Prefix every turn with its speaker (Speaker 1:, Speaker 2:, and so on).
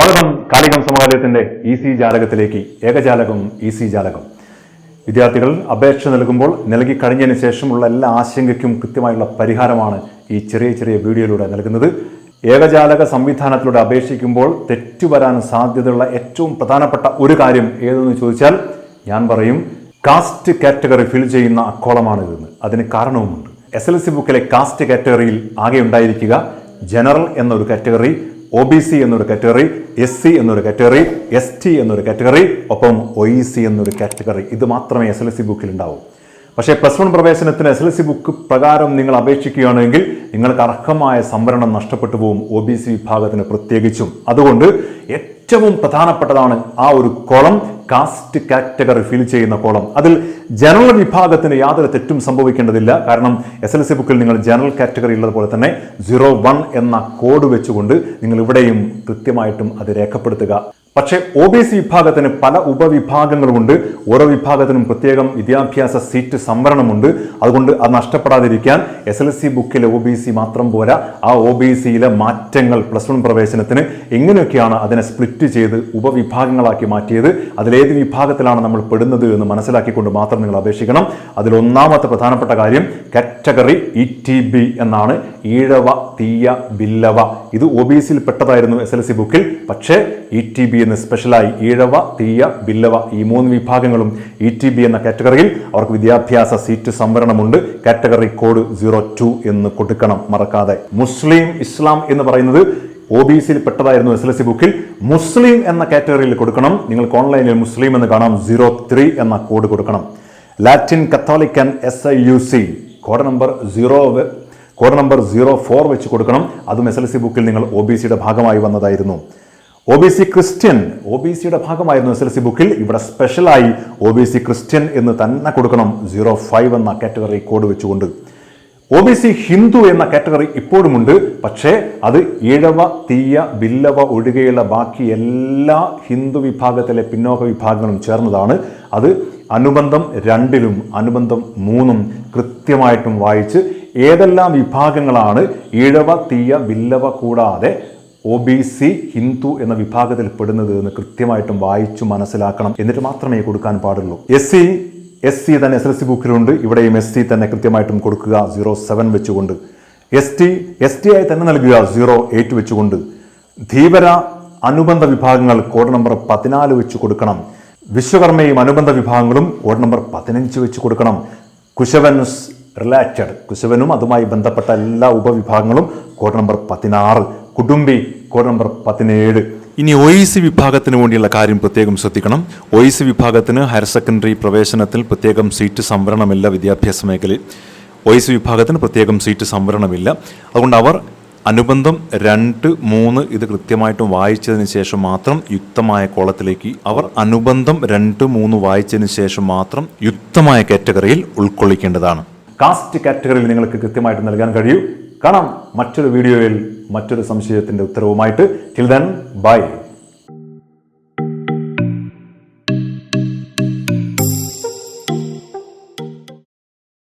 Speaker 1: സ്വാഗതം. കാലികം സമകാലയത്തിന്റെ easy ജാലകത്തിലേക്ക്. ഏകജാലകം, easy ജാലകം. വിദ്യാർത്ഥികൾ അപേക്ഷ നൽകുമ്പോൾ നൽകി കഴിഞ്ഞതിന് ശേഷമുള്ള എല്ലാ ആശങ്കയ്ക്കും കൃത്യമായുള്ള പരിഹാരമാണ് ഈ ചെറിയ ചെറിയ വീഡിയോയിലൂടെ നൽകുന്നത്. ഏകജാലക സംവിധാനത്തിലൂടെ അപേക്ഷിക്കുമ്പോൾ തെറ്റുവരാൻ സാധ്യതയുള്ള ഏറ്റവും പ്രധാനപ്പെട്ട ഒരു കാര്യം ഏതെന്ന് ചോദിച്ചാൽ ഞാൻ പറയും കാസ്റ്റ് കാറ്റഗറി ഫിൽ ചെയ്യുന്ന അക്കോളമാണ് ഇതെന്ന്. അതിന് കാരണവുമുണ്ട്. SLC ബുക്കിലെ കാസ്റ്റ് കാറ്റഗറിയിൽ ആകെ ഉണ്ടായിരിക്കുക ജനറൽ എന്നൊരു കാറ്റഗറി, OBC എന്നൊരു കാറ്റഗറി, SC എന്നൊരു കാറ്റഗറി, ST എന്നൊരു കാറ്റഗറി, ഒപ്പം OEC എന്നൊരു കാറ്റഗറി. ഇത് മാത്രമേ SLC ബുക്കിൽ ഉണ്ടാവൂ. പക്ഷേ +1 പ്രവേശനത്തിന് SLC ബുക്ക് പ്രകാരം നിങ്ങൾ അപേക്ഷിക്കുകയാണെങ്കിൽ നിങ്ങൾക്ക് അർഹമായ സംവരണം നഷ്ടപ്പെട്ടു പോകും, OBC വിഭാഗത്തിന് പ്രത്യേകിച്ചും. അതുകൊണ്ട് ഏറ്റവും പ്രധാനപ്പെട്ടതാണ് ആ ഒരു കോളം, കാസ്റ്റ് കാറ്റഗറി ഫിൽ ചെയ്യുന്ന കോളം. അതിൽ ജനറൽ വിഭാഗത്തിന് യാതൊരു തെറ്റും സംഭവിക്കേണ്ടതില്ല. കാരണം SLC ബുക്കിൽ നിങ്ങൾ ജനറൽ കാറ്റഗറി ഉള്ളതുപോലെ തന്നെ 01 എന്ന കോഡ് വെച്ചുകൊണ്ട് നിങ്ങൾ ഇവിടെയും കൃത്യമായിട്ടും അത് രേഖപ്പെടുത്തുക. പക്ഷേ OBC വിഭാഗത്തിന് പല ഉപവിഭാഗങ്ങളുമുണ്ട്. ഓരോ വിഭാഗത്തിനും പ്രത്യേകം വിദ്യാഭ്യാസ സീറ്റ് സംവരണമുണ്ട്. അതുകൊണ്ട് അത് നഷ്ടപ്പെടാതിരിക്കാൻ SLC ബുക്കിലെ OBC മാത്രം പോരാ, ആ OBCയിലെ മാറ്റങ്ങൾ +1 പ്രവേശനത്തിന് എങ്ങനെയൊക്കെയാണ് അതിനെ സ്പ്ലിറ്റ് ചെയ്ത് ഉപവിഭാഗങ്ങളാക്കി മാറ്റിയത്, അതിലേത് വിഭാഗത്തിലാണ് നമ്മൾ പെടുന്നത് എന്ന് മനസ്സിലാക്കിക്കൊണ്ട് മാത്രം നിങ്ങൾ അപേക്ഷിക്കണം. അതിൽ ഒന്നാമത്തെ പ്രധാനപ്പെട്ട കാര്യം കാറ്റഗറി ETB എന്നാണ്. ഈഴവ, തീയ, ബില്ലവ. ഇത് OBCയിൽ പെട്ടതായിരുന്നു SLC ബുക്കിൽ. പക്ഷേ ETB എന്ന് സ്പെഷ്യലായി ഈഴവ, തീയ, ബില്ലവ ഈ 3 വിഭാഗങ്ങളും ETB എന്ന കാറ്റഗറിയിൽ അവർക്ക് വിദ്യാഭ്യാസ സീറ്റ് സംവരണമുണ്ട്. കാറ്റഗറി കോഡ് 02 എന്ന് കൊടുക്കണം, മറക്കാതെ. മുസ്ലിം, ഇസ്ലാം എന്ന് പറയുന്നത് OBCയിൽ പെട്ടതായിരുന്നു SLC ബുക്കിൽ. മുസ്ലിം എന്ന കാറ്റഗറിയിൽ കൊടുക്കണം. നിങ്ങൾക്ക് ഓൺലൈനിൽ മുസ്ലിം എന്ന് കാണാം, 03 എന്ന കോഡ് കൊടുക്കണം. ലാറ്റിൻ, കത്തോലിക്കൻ, SIUC കോഡ് നമ്പർ 04 വെച്ച് കൊടുക്കണം. അതും SLC ബുക്കിൽ നിങ്ങൾ OBCയുടെ ഭാഗമായി വന്നതായിരുന്നു. OBC ക്രിസ്ത്യൻ OBCയുടെ ഭാഗമായിരുന്നു SLC ബുക്കിൽ. ഇവിടെ സ്പെഷ്യലായി OBC ക്രിസ്ത്യൻ എന്ന് തന്നെ കൊടുക്കണം, 05 എന്ന കാറ്റഗറി കോഡ് വെച്ചുകൊണ്ട്. OBC ഹിന്ദു എന്ന കാറ്റഗറി ഇപ്പോഴുമുണ്ട്. പക്ഷേ അത് ഈഴവ, തീയ, ബില്ലവ ഒഴികെയുള്ള ബാക്കി എല്ലാ ഹിന്ദു വിഭാഗത്തിലെ പിന്നോക്ക വിഭാഗങ്ങളും ചേർന്നതാണ്. അത് അനുബന്ധം 2-ലും അനുബന്ധം 3-ഉം കൃത്യമായിട്ടും വായിച്ച് ഏതെല്ലാം വിഭാഗങ്ങളാണ് ഈഴവ, തീയ, ബില്ലവ കൂടാതെ OBC ഹിന്ദു എന്ന വിഭാഗത്തിൽ പെടുന്നത് എന്ന് കൃത്യമായിട്ടും വായിച്ചു മനസ്സിലാക്കണം. എന്നിട്ട് മാത്രമേ കൊടുക്കാൻ പാടുള്ളൂ. SC തന്നെ SLC ബുക്കിലുണ്ട്. ഇവിടെയും SC തന്നെ കൃത്യമായിട്ടും കൊടുക്കുക, 07 വെച്ചുകൊണ്ട്. ST ആയി തന്നെ നൽകുക, 08 വെച്ചുകൊണ്ട്. ധീവര അനുബന്ധ വിഭാഗങ്ങൾ കോഡ് നമ്പർ 14 വെച്ച് കൊടുക്കണം. വിശ്വകർമ്മയും അനുബന്ധ വിഭാഗങ്ങളും കോഡ് നമ്പർ 15 വെച്ച് കൊടുക്കണം. കുശവൻസ് റിലേറ്റഡ്, കുശവനും അതുമായി ബന്ധപ്പെട്ട എല്ലാ ഉപവിഭാഗങ്ങളും കോഡ് നമ്പർ 16. കുടുംബി code number 17. ഇനി OEC വിഭാഗത്തിന് വേണ്ടിയുള്ള കാര്യം പ്രത്യേകം ശ്രദ്ധിക്കണം. OEC വിഭാഗത്തിന് ഹയർ സെക്കൻഡറി പ്രവേശനത്തിൽ പ്രത്യേകം സീറ്റ് സംവരണമില്ല. വിദ്യാഭ്യാസ മേഖലയിൽ OEC വിഭാഗത്തിന് പ്രത്യേകം സീറ്റ് സംവരണമില്ല. അതുകൊണ്ട് അവർ അനുബന്ധം 2, 3 ഇത് കൃത്യമായിട്ടും വായിച്ചതിന് ശേഷം മാത്രം യുക്തമായ കോളത്തിലേക്ക് അനുബന്ധം 2, 3 വായിച്ചതിന് ശേഷം മാത്രം യുക്തമായ കാറ്റഗറിയിൽ ഉൾക്കൊള്ളിക്കേണ്ടതാണ്. കാസ്റ്റ് കാറ്റഗറിയിൽ നിങ്ങൾക്ക് കൃത്യമായിട്ട് നൽകാൻ കഴിയൂ. കാണാം മറ്റൊരു വീഡിയോയിൽ മറ്റൊരു സംശയത്തിന്റെ ഉത്തരവുമായിട്ട്. Till then bye.